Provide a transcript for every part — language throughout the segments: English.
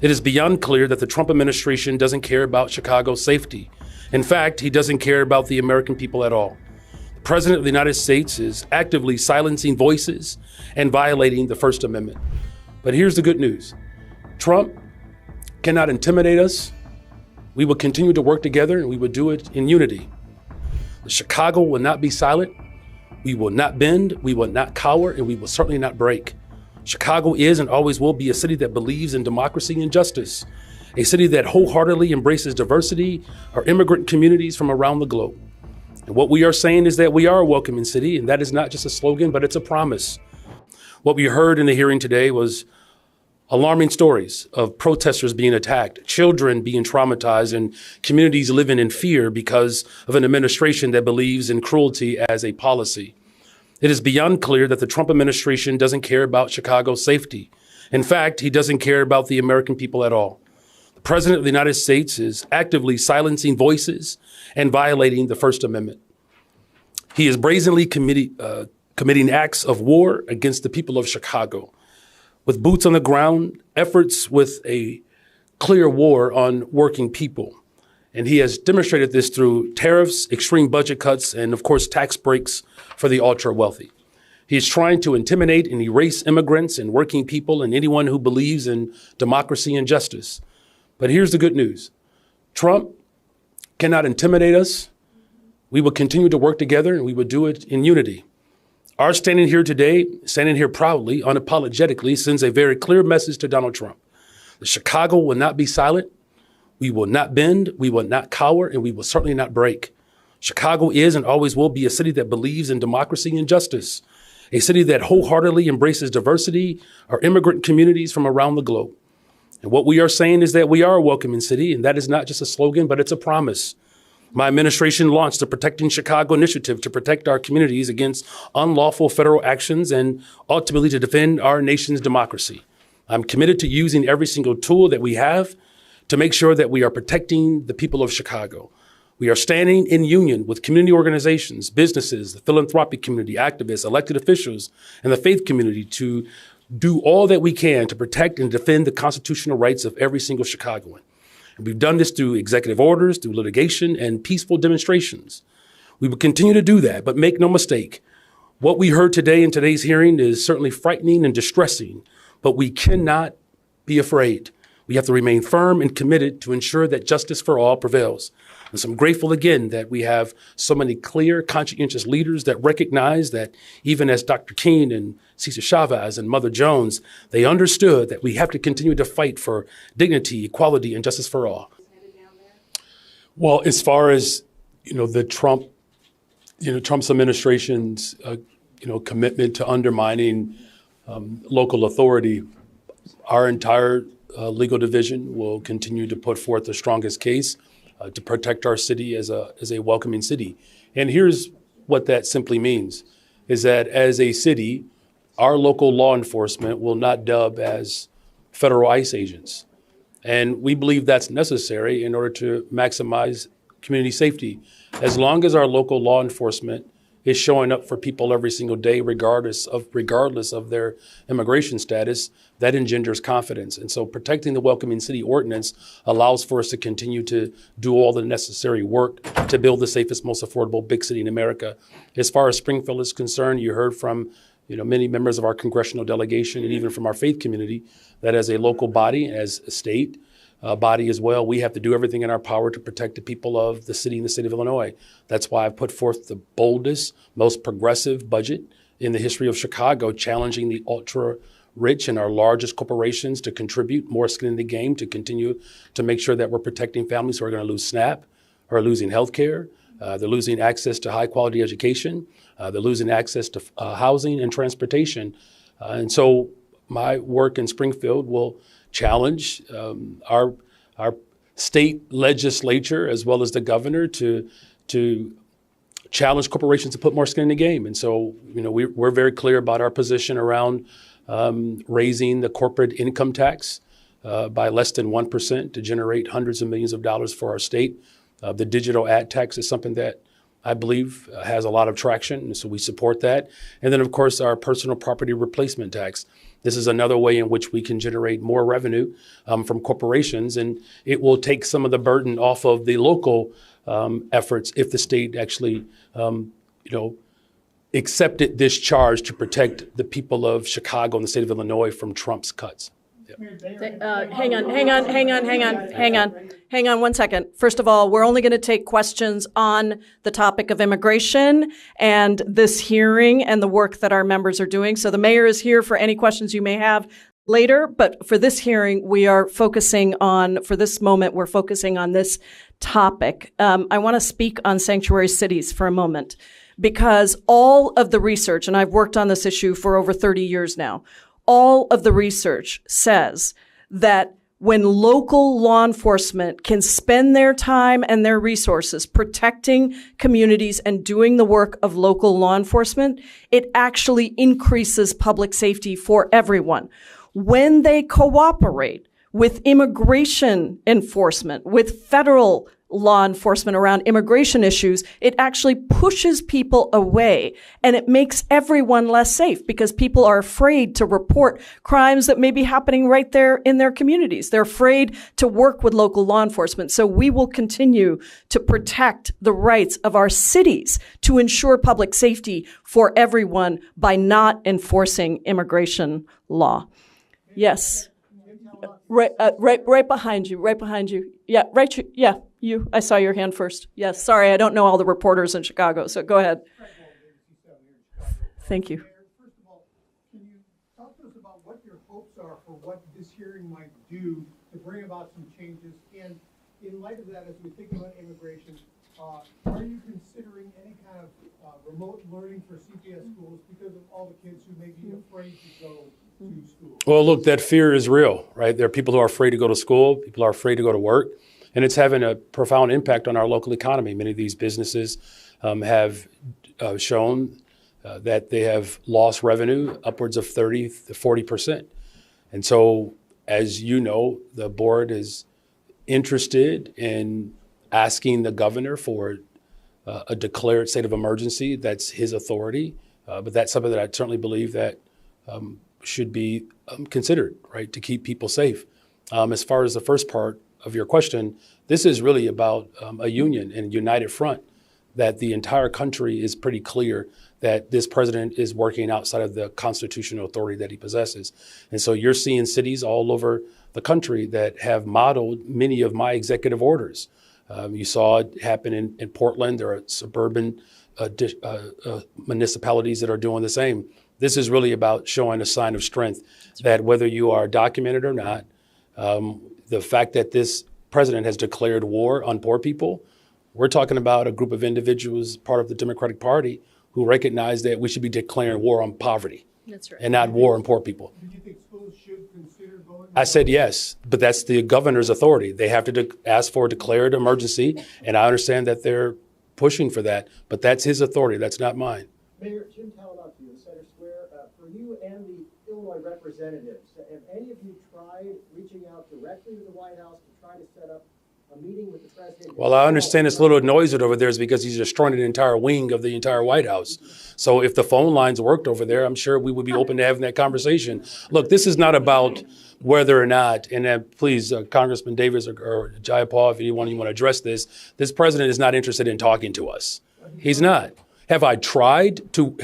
It is beyond clear that the Trump administration doesn't care about Chicago's safety. In fact, he doesn't care about the American people at all. The President of the United States is actively silencing voices and violating the First Amendment. But here's the good news. Trump cannot intimidate us. We will continue to work together, and we will do it in unity. Chicago will not be silent. We will not bend, we will not cower, and we will certainly not break. Chicago is and always will be a city that believes in democracy and justice, a city that wholeheartedly embraces diversity, our immigrant communities from around the globe. And what we are saying is that we are a welcoming city, and that is not just a slogan, but it's a promise. What we heard in the hearing today was alarming stories of protesters being attacked, children being traumatized, and communities living in fear because of an administration that believes in cruelty as a policy. It is beyond clear that the Trump administration doesn't care about Chicago's safety. In fact, he doesn't care about the American people at all. The President of the United States is actively silencing voices and violating the First Amendment. He is brazenly committing acts of war against the people of Chicago. With boots on the ground, efforts with a clear war on working people. And he has demonstrated this through tariffs, extreme budget cuts, and of course, tax breaks for the ultra wealthy. He is trying to intimidate and erase immigrants and working people and anyone who believes in democracy and justice. But here's the good news. Trump cannot intimidate us. We will continue to work together, and we will do it in unity. Our standing here today, standing here proudly, unapologetically, sends a very clear message to Donald Trump. The Chicago will not be silent. We will not bend, we will not cower, and we will certainly not break. Chicago is and always will be a city that believes in democracy and justice, a city that wholeheartedly embraces diversity, our immigrant communities from around the globe. And what we are saying is that we are a welcoming city, and that is not just a slogan, but it's a promise. My administration launched the Protecting Chicago initiative to protect our communities against unlawful federal actions and ultimately to defend our nation's democracy. I'm committed to using every single tool that we have to make sure that we are protecting the people of Chicago. We are standing in union with community organizations, businesses, the philanthropic community, activists, elected officials, and the faith community to do all that we can to protect and defend the constitutional rights of every single Chicagoan. And we've done this through executive orders, through litigation, and peaceful demonstrations. We will continue to do that, but make no mistake, what we heard today in today's hearing is certainly frightening and distressing, but we cannot be afraid. We have to remain firm and committed to ensure that justice for all prevails. And so I'm grateful again that we have so many clear, conscientious leaders that recognize that even as Dr. King and Cesar Chavez and Mother Jones, they understood that we have to continue to fight for dignity, equality, and justice for all. Well, as far as, the Trump's administration's, commitment to undermining local authority, our entire legal division will continue to put forth the strongest case to protect our city as a welcoming city. And here's what that simply means, is that as a city, our local law enforcement will not dub as federal ICE agents. And we believe that's necessary in order to maximize community safety. As long as our local law enforcement is showing up for people every single day, regardless of their immigration status, that engenders confidence. And so protecting the Welcoming City Ordinance allows for us to continue to do all the necessary work to build the safest, most affordable big city in America. As far as Springfield is concerned, you heard from many members of our congressional delegation and even from our faith community that as a local body, as a state body as well, we have to do everything in our power to protect the people of the city and the state of Illinois. That's why I've put forth the boldest, most progressive budget in the history of Chicago, challenging the ultra rich and our largest corporations to contribute more skin in the game to continue to make sure that we're protecting families who are going to lose SNAP, who are losing health care, they're losing access to high quality education, they're losing access to housing and transportation. And so my work in Springfield will challenge our state legislature as well as the governor to challenge corporations to put more skin in the game. And so, we're very clear about our position around raising the corporate income tax by less than 1% to generate hundreds of millions of dollars for our state. The digital ad tax is something that I believe, has a lot of traction, and so we support that. And then, of course, our personal property replacement tax. This is another way in which we can generate more revenue from corporations, and it will take some of the burden off of the local efforts if the state actually, accepted this charge to protect the people of Chicago and the state of Illinois from Trump's cuts. Hang on 1 second. First of all, we're only going to take questions on the topic of immigration and this hearing and the work that our members are doing. So the mayor is here for any questions you may have later, but for this hearing, we're focusing on this topic. I want to speak on sanctuary cities for a moment, because all of the research, and I've worked on this issue for over 30 years now, all of the research says that when local law enforcement can spend their time and their resources protecting communities and doing the work of local law enforcement, it actually increases public safety for everyone. When they cooperate with immigration enforcement, with federal law enforcement around immigration issues, it actually pushes people away, and it makes everyone less safe because people are afraid to report crimes that may be happening right there in their communities. They're afraid to work with local law enforcement. So we will continue to protect the rights of our cities to ensure public safety for everyone by not enforcing immigration law. Yes. Right behind you. Yeah, you. I saw your hand first. Yes, sorry, I don't know all the reporters in Chicago, so go ahead. Thank you. First of all, can you talk to us about what your hopes are for what this hearing might do to bring about some changes? And in light of that, as we think about immigration, are you considering any kind of remote learning for CPS schools because of all the kids who may be afraid to go to school? Well, look, that fear is real, right? There are people who are afraid to go to school, people are afraid to go to work, and it's having a profound impact on our local economy. Many of these businesses have shown that they have lost revenue upwards of 30 to 40%. And so, as you know, the board is interested in asking the governor for a declared state of emergency. That's his authority, but that's something that I certainly believe that should be considered, right, to keep people safe. As far as the first part of your question, this is really about a union and a united front, that the entire country is pretty clear that this president is working outside of the constitutional authority that he possesses. And so you're seeing cities all over the country that have modeled many of my executive orders. You saw it happen in Portland. There are suburban municipalities that are doing the same. This is really about showing a sign of strength that whether you are documented or not, the fact that this president has declared war on poor people, we're talking about a group of individuals, part of the Democratic Party, who recognize that we should be declaring war on poverty. That's right. And not war on poor people. Do you think schools should consider going? I said yes, but that's the governor's authority. They have to ask for a declared emergency, and I understand that they're pushing for that, but that's his authority. That's not mine. Mayor, Jim Talanoff, Center Square, for you and the Illinois representatives, have any of you tried reaching out directly to the White House to try to set up a meeting with the president? Well, I understand this little noise over there is because he's destroying an entire wing of the entire White House. So if the phone lines worked over there, I'm sure we would be open to having that conversation. Look, this is not about whether or not, and please, Congressman Davis or Jayapal, if anyone you want to address this president is not interested in talking to us. He's not. Have we tried? Can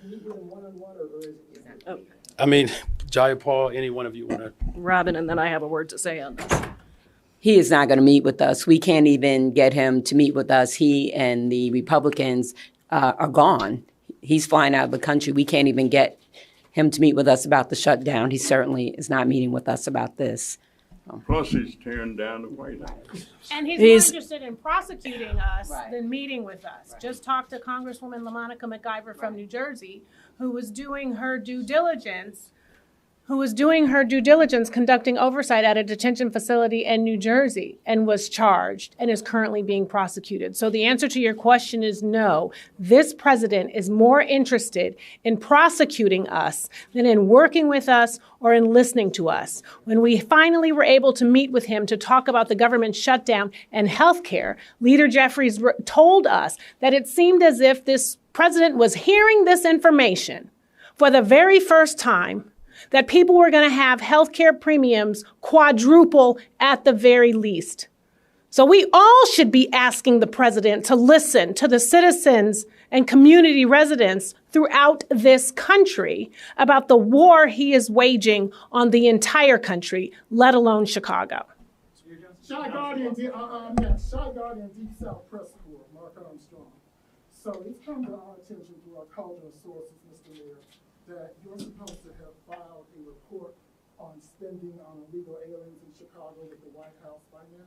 you do them one-on-one, or is it? I mean, Jayapal, any one of you want to? Robin, and then I have a word to say on this. He is not going to meet with us. We can't even get him to meet with us. He and the Republicans are gone. He's flying out of the country. We can't even get him to meet with us about the shutdown. He certainly is not meeting with us about this. Plus, he's tearing down the White House. And he's more interested in prosecuting us than meeting with us. Just talked to Congresswoman LaMonica McIver from New Jersey, who was doing her due diligence who was doing her due diligence conducting oversight at a detention facility in New Jersey and was charged and is currently being prosecuted. So the answer to your question is no. This president is more interested in prosecuting us than in working with us or in listening to us. When we finally were able to meet with him to talk about the government shutdown and healthcare, Leader Jeffries told us that it seemed as if this president was hearing this information for the very first time, that people were going to have healthcare premiums quadruple at the very least. So we all should be asking the president to listen to the citizens and community residents throughout this country about the war he is waging on the entire country, let alone Chicago. Shy Guardian, Deep South Press Corps, Mark Armstrong. So it's come to our attention through our cultural sources, Mr. Mayor, that you're supposed to have filed a report on spending on illegal aliens in Chicago with the White House by now.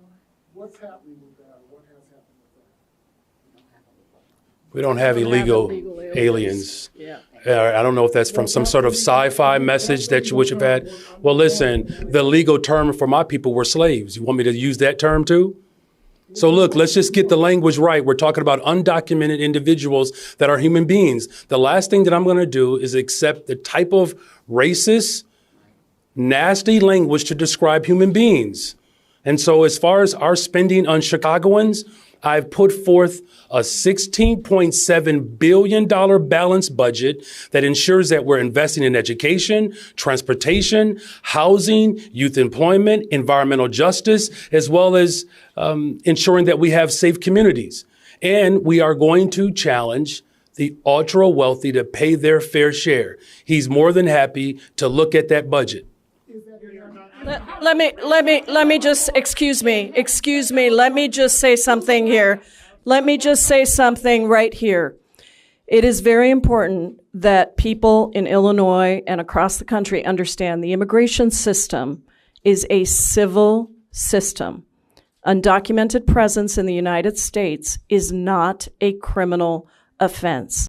What's happening with that? What has happened with that? We don't have illegal aliens. I don't know if that's from some sort of sci-fi message that you wish have had. Well, listen, the legal term for my people were slaves. You want me to use that term too? So look, let's just get the language right. We're talking about undocumented individuals that are human beings. The last thing that I'm going to do is accept the type of racist, nasty language to describe human beings. And so as far as our spending on Chicagoans, I've put forth a $16.7 billion balanced budget that ensures that we're investing in education, transportation, housing, youth employment, environmental justice, as well as ensuring that we have safe communities. And we are going to challenge the ultra wealthy to pay their fair share. He's more than happy to look at that budget. Let me just, excuse me, let me just say something here. Let me just say something right here. It is very important that people in Illinois and across the country understand the immigration system is a civil system. Undocumented presence in the United States is not a criminal offense.